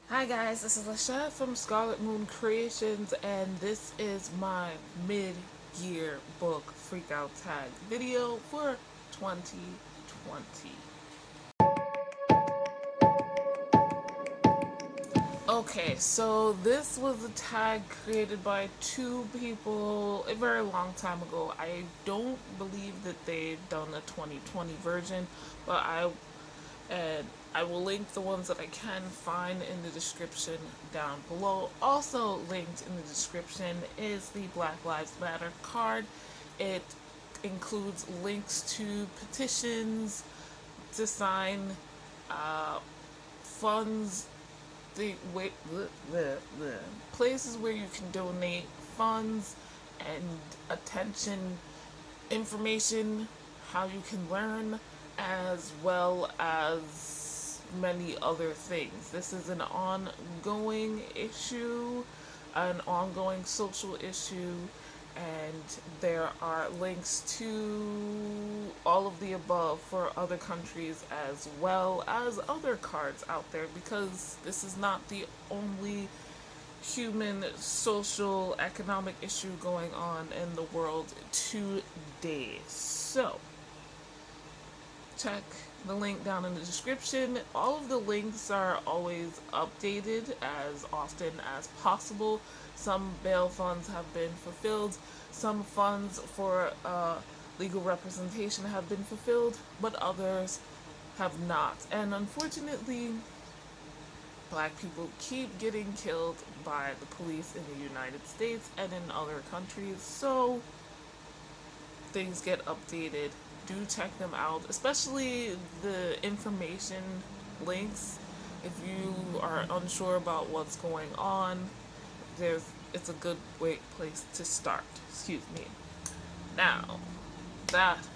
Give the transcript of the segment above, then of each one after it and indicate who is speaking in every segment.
Speaker 1: Hi guys, this is Lashad from Scarlet Moon Creations, and this is my mid-year book freakout tag video for 2020. Okay, so this was a tag created by two people a very long time ago. I don't believe that they've done a 2020 version, but I will link the ones that I can find in the description down below. Also linked in the description is the Black Lives Matter card. It includes links to petitions to sign, funds, the places where you can donate funds and attention, information, how you can learn, as well as many other things. This is an ongoing issue, an ongoing social issue, and there are links to all of the above for other countries as well as other cards out there, because this is not the only human, social, economic issue going on in the world today. So, check the link down in the description. All of the links are always updated as often as possible. Some bail funds have been fulfilled. Some funds for legal representation have been fulfilled, but others have not. And unfortunately, Black people keep getting killed by the police in the United States and in other countries, so things get updated. Do check them out, especially the information links. If you are unsure about what's going on, it's a good place to start. Excuse me. Now, that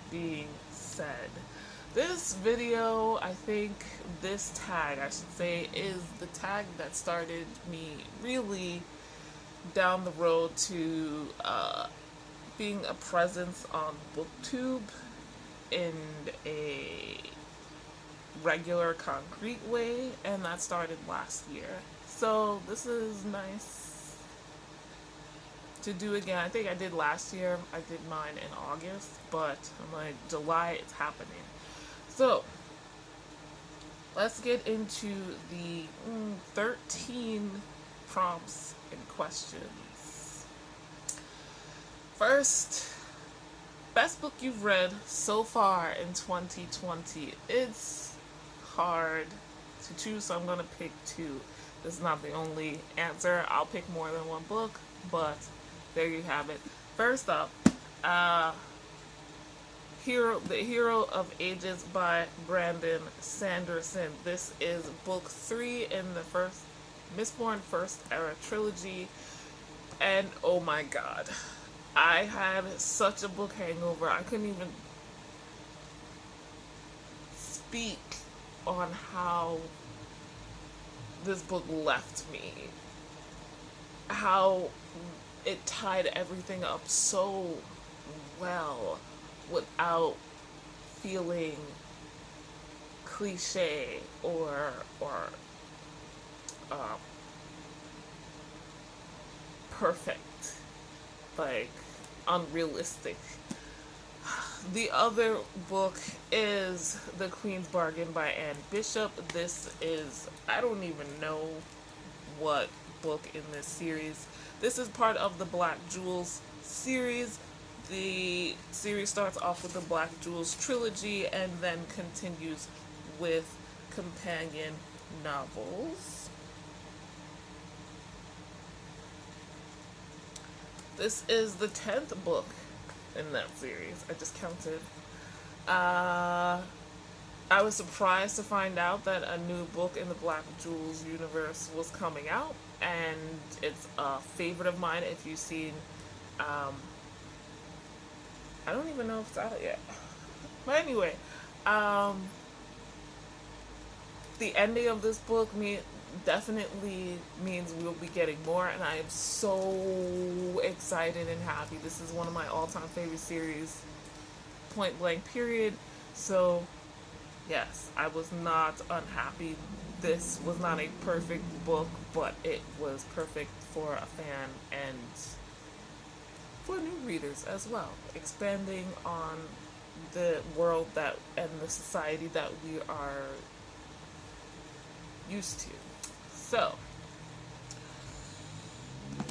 Speaker 1: being said, this video, I think this tag, I should say, is the tag that started me really down the road to being a presence on booktube in a regular, concrete way, and that started last year. So this is nice to do again. I think I did last year. I did mine in August, but I'm like, July, it's happening. So let's get into the 13 prompts and questions. First, best book you've read so far in 2020. It's hard to choose, so I'm going to pick two. This is not the only answer. I'll pick more than one book, but there you have it. First up, The Hero of Ages by Brandon Sanderson. This is book 3 in the first Mistborn First Era trilogy, and oh my god, I had such a book hangover. I couldn't even speak on how this book left me. How it tied everything up so well without feeling cliche or perfect, like unrealistic. The other book is The Queen's Bargain by Anne Bishop. This is, I don't even know what book in this series. This is part of the Black Jewels series. The series starts off with the Black Jewels trilogy and then continues with companion novels. This is the 10th book in that series. I just counted. I was surprised to find out that a new book in the Black Jewels universe was coming out, and it's a favorite of mine. If you've seen, I don't even know if it's out yet. But anyway, the ending of this book definitely means we'll be getting more, and I am so excited and happy. This is one of my all-time favorite series, point blank period. So yes, I was not unhappy this was not a perfect book, but it was perfect for a fan and for new readers as well, expanding on the world that and the society that we are used to. So,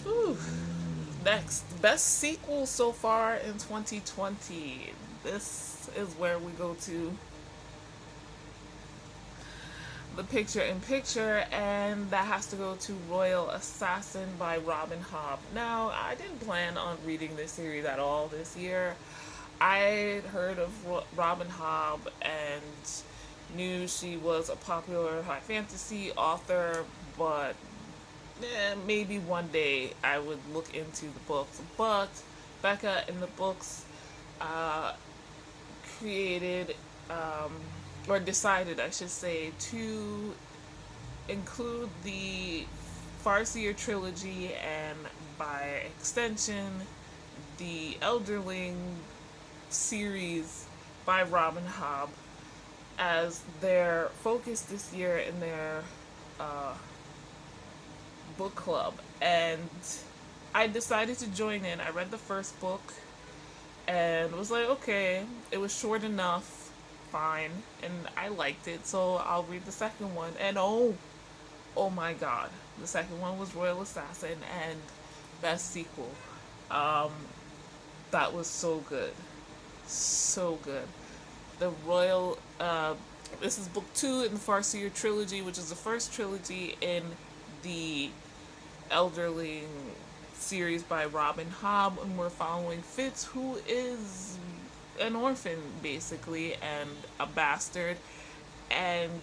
Speaker 1: whew, next, best sequel so far in 2020. This is where we go to the picture in picture, and that has to go to Royal Assassin by Robin Hobb. Now, I didn't plan on reading this series at all this year. I heard of Robin Hobb and knew she was a popular high fantasy author, but maybe one day I would look into the books. But Becca in the books created, or decided, I should say, to include the Farseer trilogy and by extension the Elderling series by Robin Hobb as their focus this year in their book club. And I decided to join in. I read the first book and was like, okay, it was short enough, fine, and I liked it, so I'll read the second one. And oh my god, the second one was Royal Assassin, and best sequel. That was so good. So good. The Royal, this is book 2 in the Farseer trilogy, which is the first trilogy in the Elderling series by Robin Hobb, and we're following Fitz, who is an orphan, basically, and a bastard, and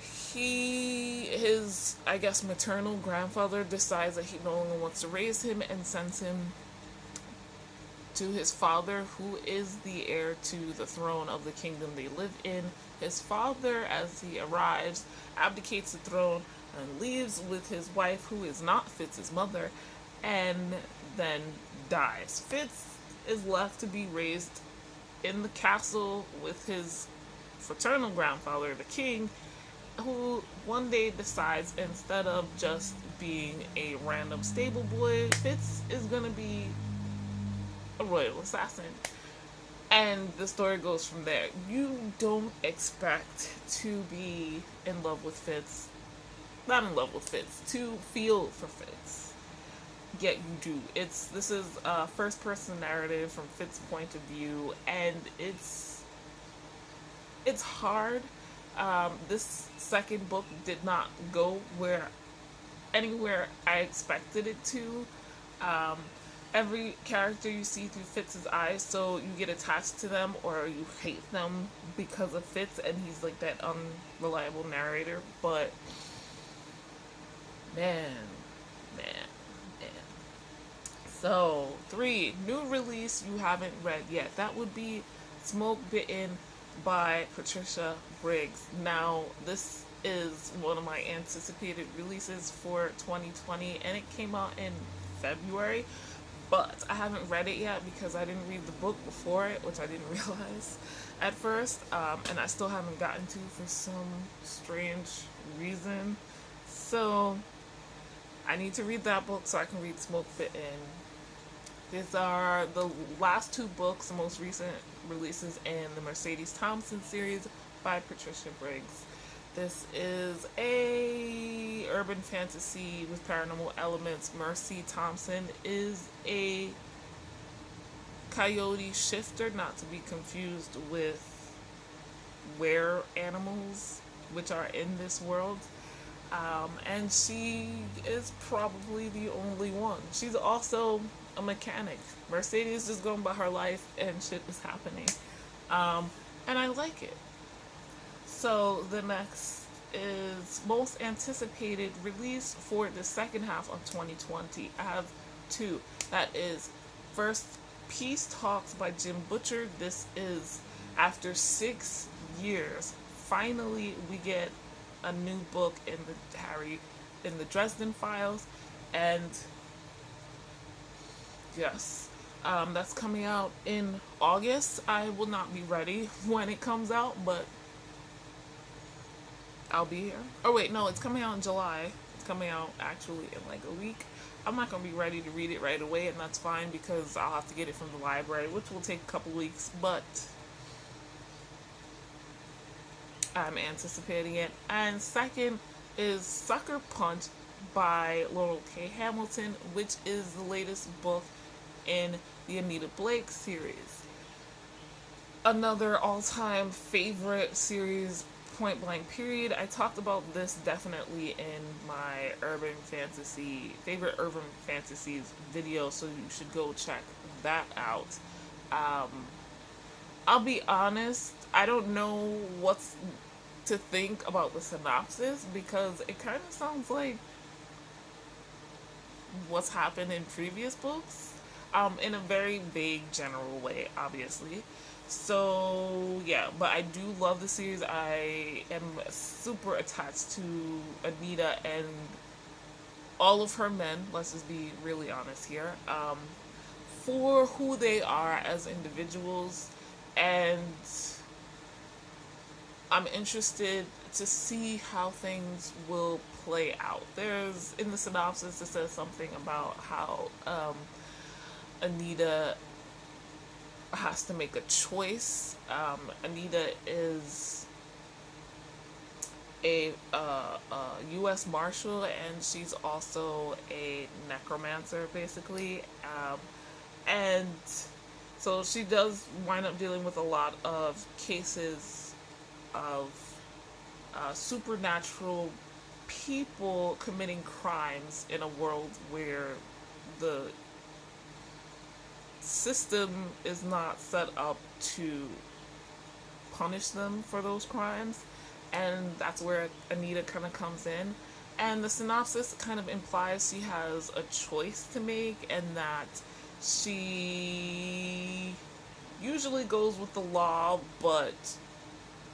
Speaker 1: his, I guess, maternal grandfather decides that he no longer wants to raise him and sends him to his father, who is the heir to the throne of the kingdom they live in. His father, as he arrives, abdicates the throne and leaves with his wife, who is not Fitz's mother, and then dies. Fitz is left to be raised in the castle with his fraternal grandfather, the king, who one day decides, instead of just being a random stable boy, Fitz is gonna be a royal assassin. And the story goes from there. You don't expect to be in love with Fitz, not in love with Fitz, to feel for Fitz, yet you do. This is a first person narrative from Fitz's point of view, and it's hard. This second book did not go anywhere I expected it to. Every character you see through Fitz's eyes, so you get attached to them or you hate them because of Fitz, and he's like that unreliable narrator. But man. So 3, new release you haven't read yet. That would be Smoke Bitten by Patricia Briggs. Now, this is one of my anticipated releases for 2020, and it came out in February, but I haven't read it yet because I didn't read the book before it, which I didn't realize at first, and I still haven't gotten to for some strange reason. So I need to read that book so I can read Smoke Bitten. These are the last 2 books, the most recent releases in the Mercedes Thompson series by Patricia Briggs. This is a urban fantasy with paranormal elements. Mercy Thompson is a coyote shifter, not to be confused with were animals, which are in this world. And she is probably the only one. She's also a mechanic. Mercedes is going by her life and shit is happening. And I like it. So the next is most anticipated release for the second half of 2020. I have 2. That is first, Peace Talks by Jim Butcher. This is after 6 years. Finally, we get a new book in the Dresden Files, and yes, that's coming out in August. I will not be ready when it comes out, but I'll be here. Oh wait, no, it's coming out in July. It's coming out actually in like a week. I'm not gonna be ready to read it right away, and that's fine because I'll have to get it from the library, which will take a couple weeks, but I'm anticipating it. And second is Sucker Punch by Laurel K. Hamilton, which is the latest book in the Anita Blake series. Another all-time favorite series, point blank period. I talked about this definitely in my favorite urban fantasies video, so you should go check that out. I'll be honest, I don't know what's to think about the synopsis because it kind of sounds like what's happened in previous books, in a very vague general way, obviously. So yeah, but I do love the series. I am super attached to Anita and all of her men, let's just be really honest here, for who they are as individuals, and I'm interested to see how things will play out. There's, in the synopsis, it says something about how Anita has to make a choice. Anita is a U.S. Marshal, and she's also a necromancer, basically. And so she does wind up dealing with a lot of cases of supernatural people committing crimes in a world where the system is not set up to punish them for those crimes, and that's where Anita kind of comes in. And the synopsis kind of implies she has a choice to make, and that she usually goes with the law, but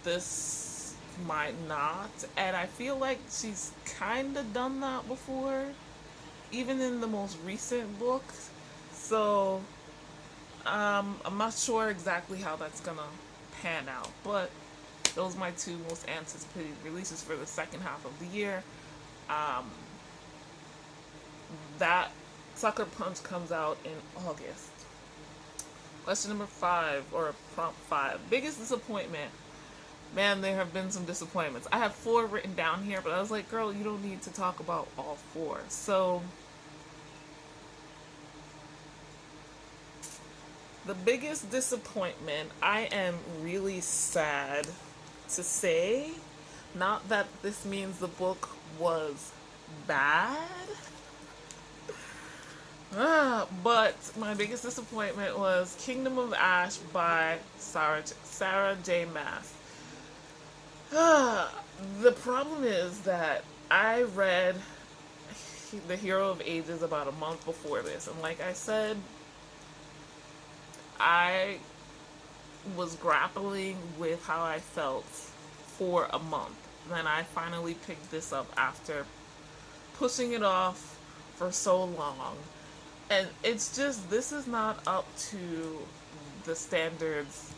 Speaker 1: this might not. And I feel like she's kind of done that before, even in the most recent book. So I'm not sure exactly how that's gonna pan out, but those are my two most anticipated releases for the second half of the year. That Sucker Punch comes out in August. Question number 5, or prompt 5. Biggest disappointment. Man, there have been some disappointments. I have 4 written down here, but I was like, girl, you don't need to talk about all 4. So the biggest disappointment, I am really sad to say. Not that this means the book was bad, but my biggest disappointment was Kingdom of Ash by Sarah J. Maas. The problem is that I read The Hero of Ages about a month before this, and like I said, I was grappling with how I felt for a month. Then I finally picked this up after pushing it off for so long. And it's just, this is not up to the standards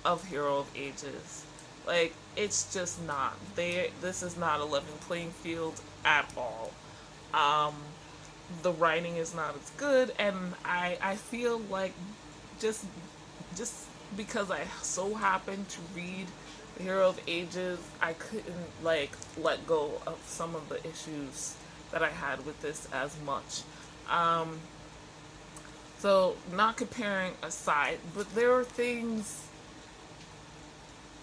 Speaker 1: of Hero of Ages. Like, it's just not. This is not a level playing field at all. The writing is not as good, and I feel like just because I so happened to read The Hero of Ages, I couldn't like let go of some of the issues that I had with this as much. So not comparing aside, but there are things,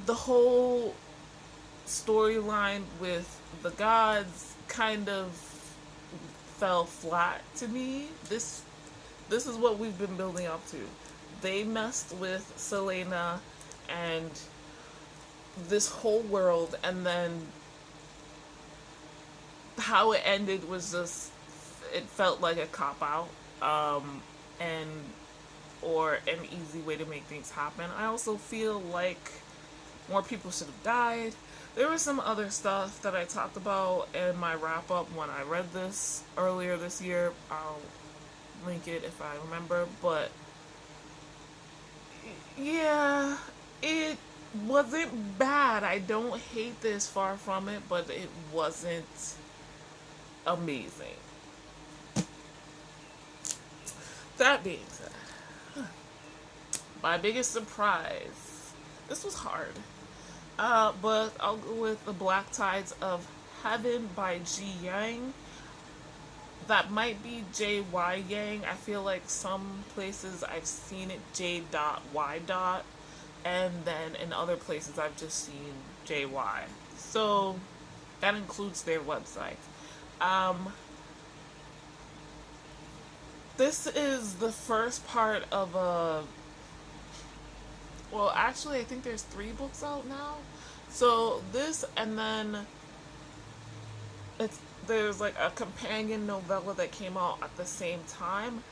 Speaker 1: the whole storyline with the gods kind of fell flat to me. This is what we've been building up to. They messed with Selena and this whole world, and then how it ended was just, it felt like a cop-out, or an easy way to make things happen. I also feel like more people should have died. There was some other stuff that I talked about in my wrap-up when I read this earlier this year. I'll link it if I remember, but yeah, it wasn't bad. I don't hate this, far from it, but it wasn't amazing. That being said, my biggest surprise. This was hard. But I'll go with The Black Tides of Heaven by Ji Yang. That might be J.Y. Yang. I feel like some places I've seen it J.Y. And then in other places I've just seen J.Y. So that includes their website. This is the first part of a... Well, actually, I think there's 3 books out now. So this, and then there's like a companion novella that came out at the same time,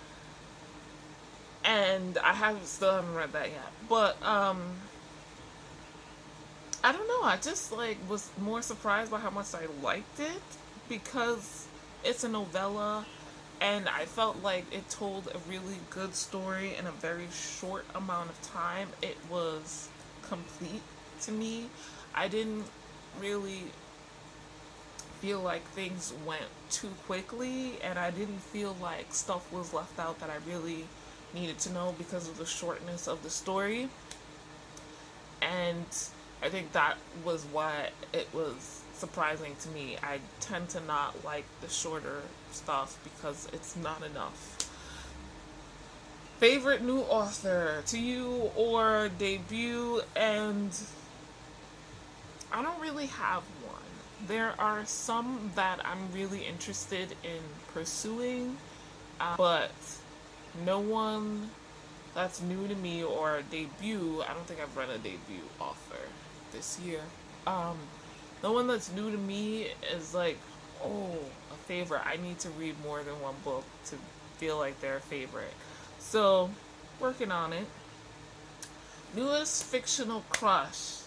Speaker 1: and I still haven't read that yet. But I don't know. I just like was more surprised by how much I liked it, because it's a novella, and I felt like it told a really good story in a very short amount of time. It was complete to me. I didn't really feel like things went too quickly, and I didn't feel like stuff was left out that I really needed to know because of the shortness of the story. And I think that was why it was surprising to me. I tend to not like the shorter stuff because it's not enough. Favorite new author to you or debut? And I don't really have one. There are some that I'm really interested in pursuing, but no one that's new to me or a debut. I don't think I've read a debut author this year. No one that's new to me is like, oh, a favorite. I need to read more than one book to feel like they're a favorite. So, working on it. Newest fictional crush.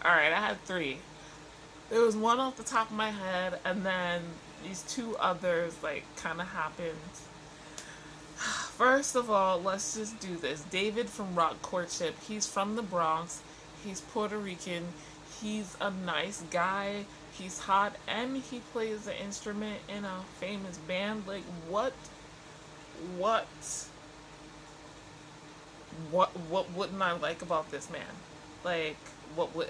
Speaker 1: Alright, I had 3. There was one off the top of my head, and then these 2 others like kind of happened. First of all, let's just do this. David from Rock Courtship. He's from the Bronx. He's Puerto Rican. He's a nice guy. He's hot, and he plays an instrument in a famous band. Like, what wouldn't I like about this man? Like,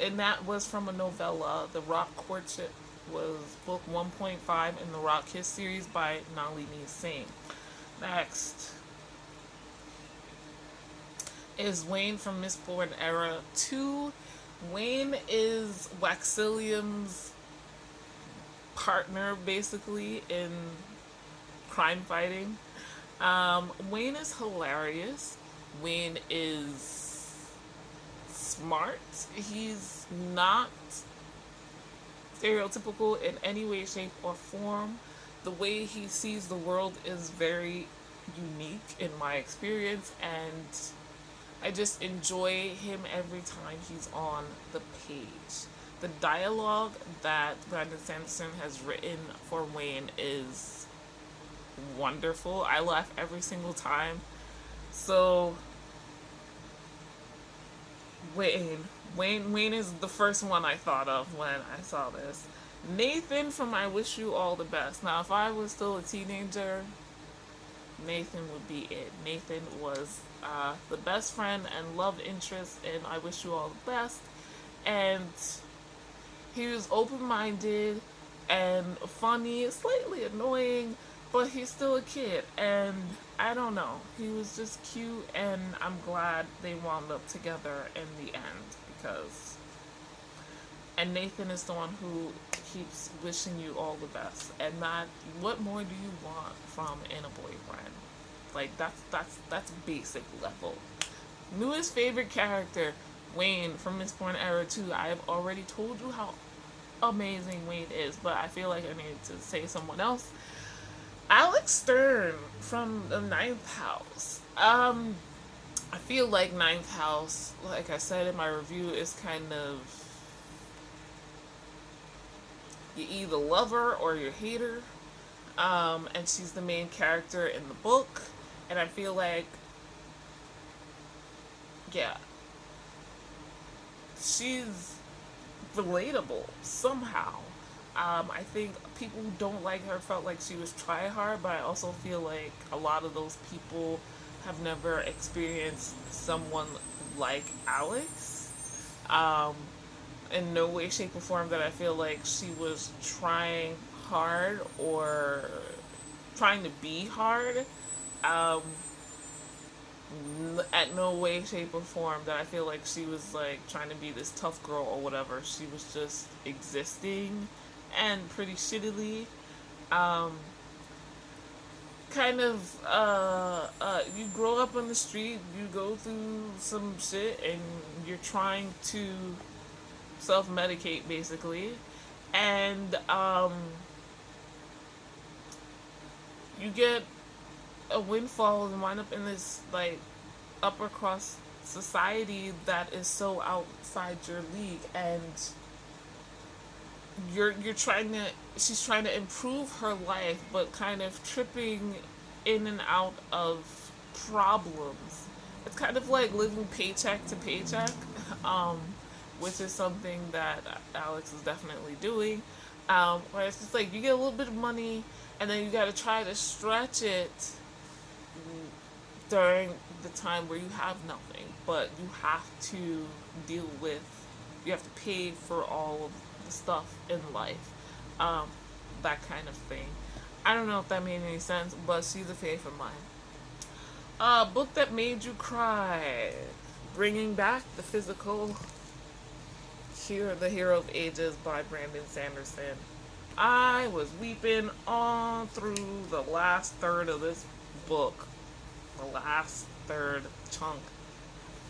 Speaker 1: and that was from a novella. The Rock Courtship was book 1.5 in the Rock Kiss series by Nalini Singh. Next is Wayne from Mistborn Era 2. Wayne is Waxilium's partner, basically, in crime fighting. Wayne is hilarious. Wayne is smart. He's not stereotypical in any way, shape, or form. The way he sees the world is very unique in my experience, and I just enjoy him every time he's on the page. The dialogue that Brandon Sanderson has written for Wayne is wonderful. I laugh every single time. So Wayne is the first one I thought of when I saw this. Nathan from I Wish You All the Best. Now, if I was still a teenager, Nathan would be it. Nathan was the best friend and love interest in I Wish You All the Best, and he was open-minded and funny, slightly annoying, but he's still a kid, and I don't know, he was just cute, and I'm glad they wound up together in the end, because, and Nathan is the one who keeps wishing you all the best, and that, what more do you want from in a boyfriend? Like, that's basic level. Newest favorite character, Wayne from Mistborn Era 2. I have already told you how amazing Wayne is, but I feel like I need to say someone else. Alex Stern from the Ninth House. I feel like Ninth House, like I said in my review, is kind of, you either love her or you hate her. And she's the main character in the book, and I feel like, yeah, she's relatable somehow. I think people who don't like her felt like she was try hard, but I also feel like a lot of those people have never experienced someone like Alex. Um, in no way, shape, or form that I feel like she was trying hard or trying to be hard. Um, at no way, shape, or form that I feel like she was like trying to be this tough girl or whatever. She was just existing and pretty shittily. Um, kind of, you grow up on the street, you go through some shit, and you're trying to self medicate basically. And, you get a windfall and wind up in this like upper class society that is so outside your league, and you're trying to she's trying to improve her life but kind of tripping in and out of problems. It's kind of like living paycheck to paycheck, um, which is something that Alex is definitely doing. Where it's just like you get a little bit of money and then you got to try to stretch it during the time where you have nothing, but you have to deal with, you have to pay for all of the stuff in life, um, that kind of thing. I don't know if that made any sense, but she's a fave of mine. Book that made you cry, bringing back the physical. Here, The Hero of Ages by Brandon Sanderson. I was weeping on through the last third of this book, the last third chunk.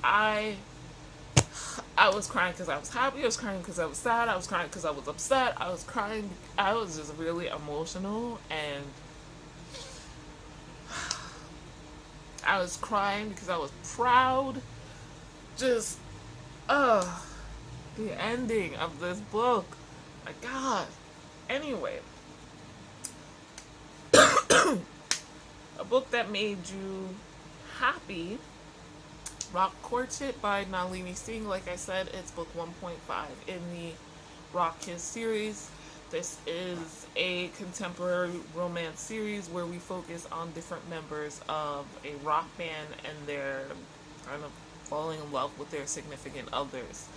Speaker 1: I I was crying because I was happy. I was crying because I was sad. I was crying because I was upset. I was crying. I was just really emotional, and I was crying because I was proud. Just, the ending of this book. My God. Anyway, a book that made you happy. Rock Courtship by Nalini Singh. Like I said, it's book 1.5 in the Rock Kiss series. This is a contemporary romance series where we focus on different members of a rock band and their kind of falling in love with their significant others.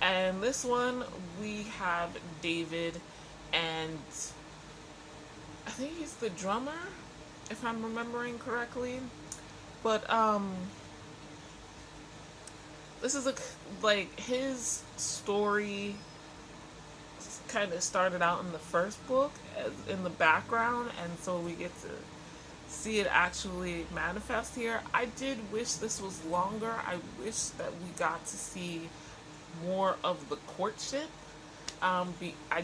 Speaker 1: And this one, we have David, and I think he's the drummer, if I'm remembering correctly. But, this is his story kind of started out in the first book as in the background, and so we get to see it actually manifest here. I did wish this was longer. I wish that we got to see more of the courtship. I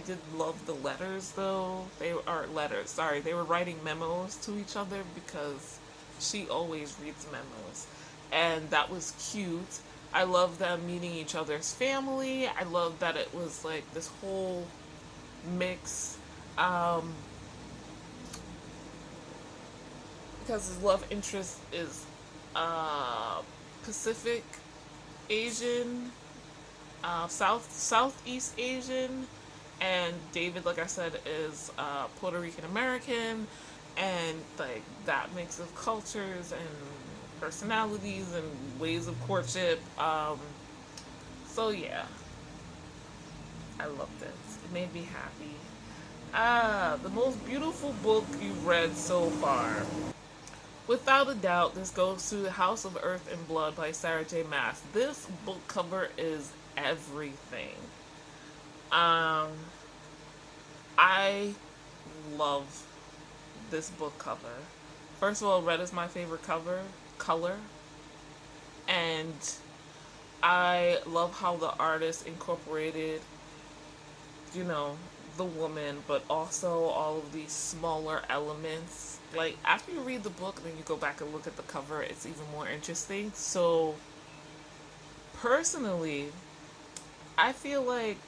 Speaker 1: did love the letters though. They were writing memos to each other because she always reads memos, and that was cute. I love them meeting each other's family. I love that it was like this whole mix, because his love interest is Pacific Asian, Southeast Asian, and David, like I said, is Puerto Rican American, and like that mix of cultures and personalities and ways of courtship. So yeah, I loved it. It made me happy. The most beautiful book you've read so far. Without a doubt, this goes to The House of Earth and Blood by Sarah J. Maas. This book cover is everything. I love this book cover. First of all, red is my favorite color, and I love how the artist incorporated, the woman, but also all of these smaller elements. Like, after you read the book, then you go back and look at the cover, it's even more interesting. So, personally, I feel like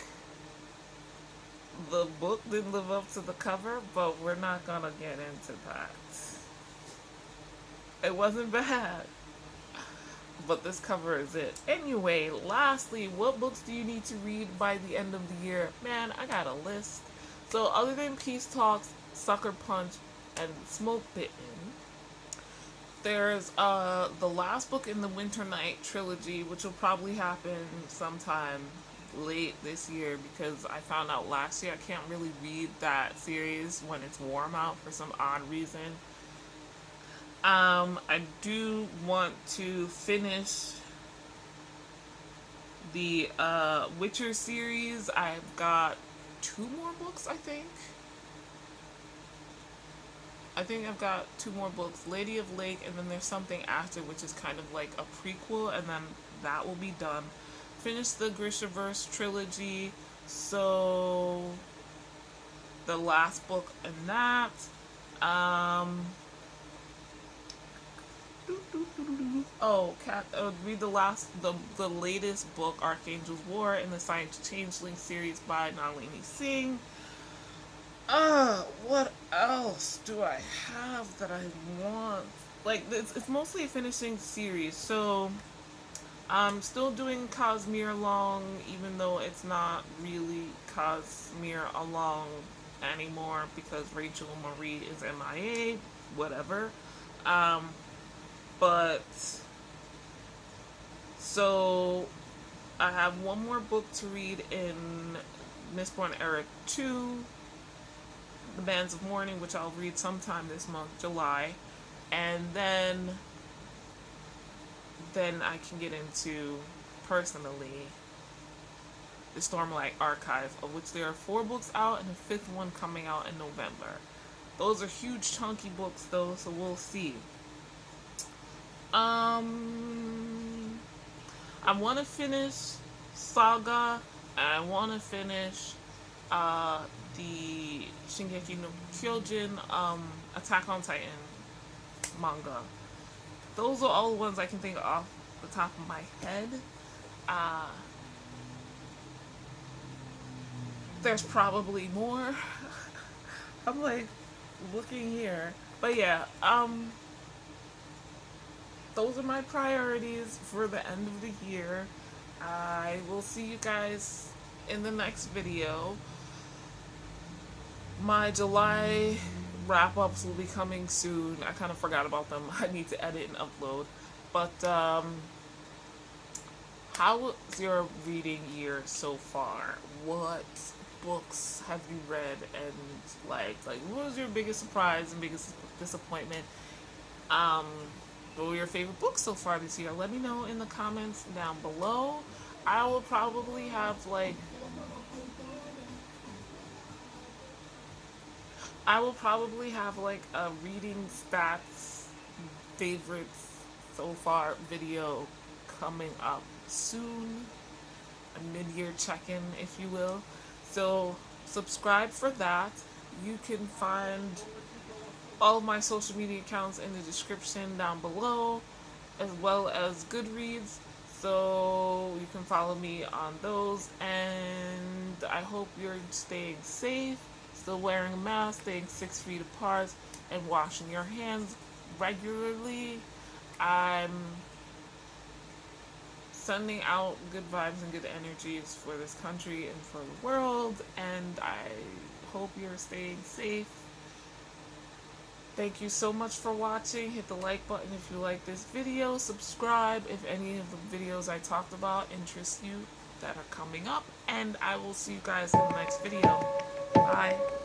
Speaker 1: the book didn't live up to the cover, but we're not gonna get into that. It wasn't bad, but this cover is it. Anyway, lastly, what books do you need to read by the end of the year? Man, I got a list. So other than Peace Talks, Sucker Punch, and Smoke Bitten, there's the last book in the Winter Night trilogy, which will probably happen sometime late this year, because I found out last year I can't really read that series when it's warm out for some odd reason. I do want to finish the Witcher series. I've got 2 more books, I think. I've got 2 more books, Lady of Lake, and then there's something after, which is kind of like a prequel, and then that will be done. Finish the Grishaverse trilogy, so the last book in that. Read the latest book, Archangel's War, in the Science Changeling series by Nalini Singh. What else do I have that I want? Like, it's mostly a finishing series, so I'm still doing Cosmere Along, even though it's not really Cosmere Along anymore because Rachel Marie is MIA, whatever. But so I have 1 more book to read in Mistborn Era 2, The Bands of Mourning, which I'll read sometime this month, July, and then I can get into, personally, the Stormlight Archive, of which there are 4 books out and a 5th one coming out in November. Those are huge chunky books though, so we'll see. I want to finish Saga, and I want to finish the Shingeki no Kyojin Attack on Titan manga. Those are all the ones I can think of off the top of my head. There's probably more. I'm like looking here, but yeah, those are my priorities for the end of the year. I will see you guys in the next video. My July wrap-ups will be coming soon. I kind of forgot about them. I need to edit and upload. But how was your reading year so far? What books have you read, and like what was your biggest surprise and biggest disappointment? What were your favorite books so far this year? Let me know in the comments down below. I will probably have like a reading stats favorites so far video coming up soon. A mid-year check-in, if you will. So subscribe for that. You can find all of my social media accounts in the description down below, as well as Goodreads, so you can follow me on those. And I hope you're staying safe, still wearing a mask, staying 6 feet apart, and washing your hands regularly. I'm sending out good vibes and good energies for this country and for the world, and I hope you're staying safe. Thank you so much for watching. Hit the like button if you like this video. Subscribe if any of the videos I talked about interest you that are coming up. And I will see you guys in the next video. Bye.